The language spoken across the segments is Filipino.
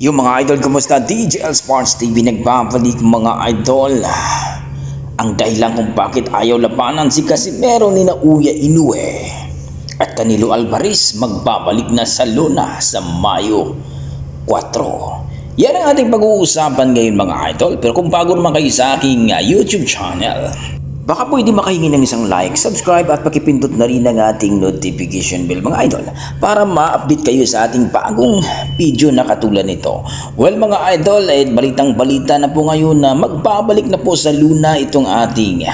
Yung mga idol, kumusta? DJL Sports TV nagbabalik mga idol. Ang dahilan kung bakit ayaw labanan si Casimero ni Uya Inoue at Canelo Alvarez magbabalik na sa Luna sa Mayo 4. Yan ang ating pag-uusapan ngayon mga idol. Pero kung bago naman kayo sa aking YouTube channel, baka pwede makahingi ng isang like, subscribe at pakipindot na rin ang ating notification bell mga idol para ma-update kayo sa ating bagong video na katulad nito. Well mga idol, balitang balita na po ngayon na magbabalik na po sa Luna itong ating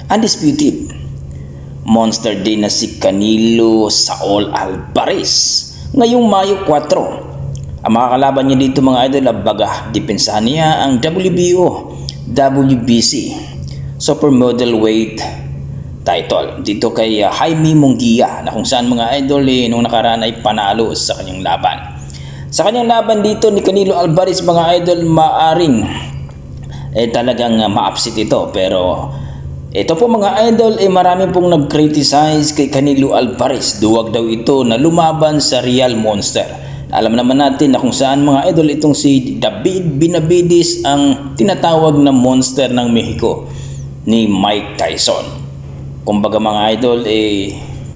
undisputed monster din na si Canelo Saul Alvarez ngayong Mayo 4. Ang makakalaban niya dito mga idol, baga depensahan niya ang WBO, WBC super middleweight title dito kay Jaime Munguia na kung saan mga idol nung nakaraan ay panalo sa kanyang laban. Sa kanyang laban dito ni Canelo Alvarez mga idol, maaring talagang ma-upset ito, pero ito po mga idol marami pong nag-criticize kay Canelo Alvarez. Duwag daw ito na lumaban sa Real Monster. Alam naman natin na kung saan mga idol itong si David Benavides ang tinatawag na monster ng Mexico ni Mike Tyson. Kumbaga mga idol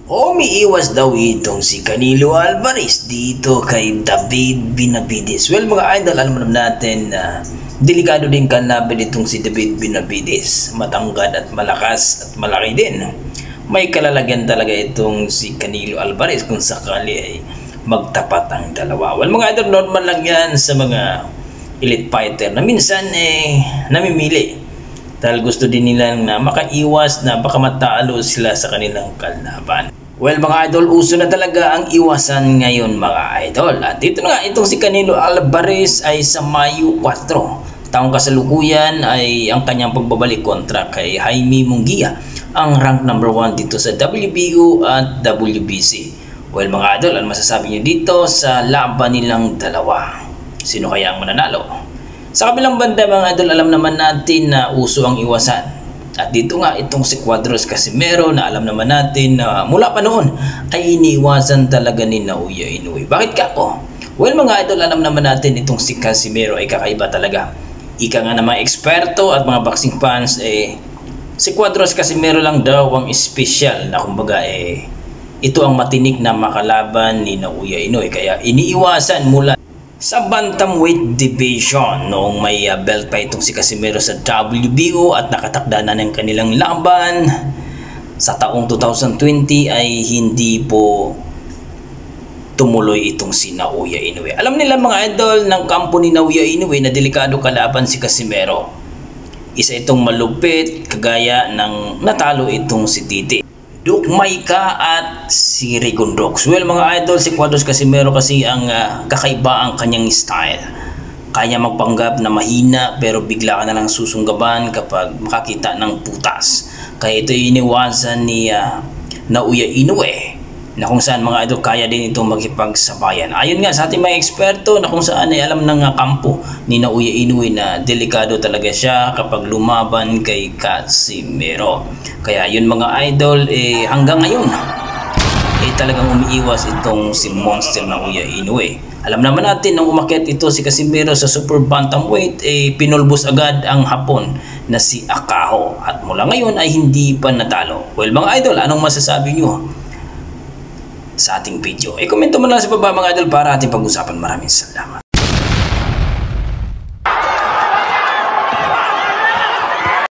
umiiwas daw itong si Canelo Alvarez dito kay David Benavides. Well mga idol, alam naman natin na delikado din kalaban itong si David Benavides. Matangkad at malakas at malaki din. May kalalagyan talaga itong si Canelo Alvarez kung sakali ay magtapat ang dalawa. Well mga idol, normal lang yan sa mga elite fighter na minsan namimili dahil gusto din nila na makaiwas na baka matalo sila sa kanilang kalaban. Well mga idol, uso na talaga ang iwasan ngayon mga idol. At dito na nga, itong si Canelo Alvarez ay sa Mayo 4. Taong kasalukuyan ay ang kanyang pagbabalik kontra kay Jaime Munguia, ang rank number 1 dito sa WBO at WBC. Well mga idol, ano masasabi nyo dito sa laban nilang dalawa? Sino kaya ang mananalo? Sa kabilang banda mga idol, alam naman natin na uso ang iwasan. At dito nga itong si Cuadros Casimero na alam naman natin na mula pa noon ay iniwasan talaga ni Uya Inoue. Bakit ka po? Well mga idol, alam naman natin itong si Casimero ay kakaiba talaga. Ika nga na mga eksperto at mga boxing fans si Cuadros Casimero lang daw ang special na kumbaga ito ang matinik na makalaban ni Uya Inoue. Kaya iniiwasan mula sa bantamweight division noong may belt pa itong si Casimero sa WBO at nakatakda na ng kanilang laban sa taong 2020 ay hindi po tumuloy itong si Uya Inoue. Alam nila mga idol ng kampo ni Uya Inoue na delikado kalaban si Casimero. Isa itong malupit kagaya ng natalo itong si Titi Dukmayka at si Rigondox. Well mga idol, si Cuadros Casimero kasi ang kakaiba ang kanyang style. Kaya magpanggap na mahina pero bigla ka na lang susunggaban kapag makakita ng putas. Kaya ito iniwasan ni Uya Inoue na kung saan mga idol kaya din itong makipagsabayan. Ayon nga sa ating mga eksperto na kung saan ay alam ng kampo ni Uya Inoue na delikado talaga siya kapag lumaban kay Casimero. Kaya yun mga idol, hanggang ngayon talagang umiiwas itong si monster na Uya Inoue. Alam naman natin nung umakyat ito si Casimero sa super bantamweight, pinulbos agad ang Hapon na si Akaho at mula ngayon ay hindi pa natalo. Well mga idol, anong masasabi nyo sa ating video? Komento mo lang sa baba mga idol para ating pag-usapan. Maraming salamat.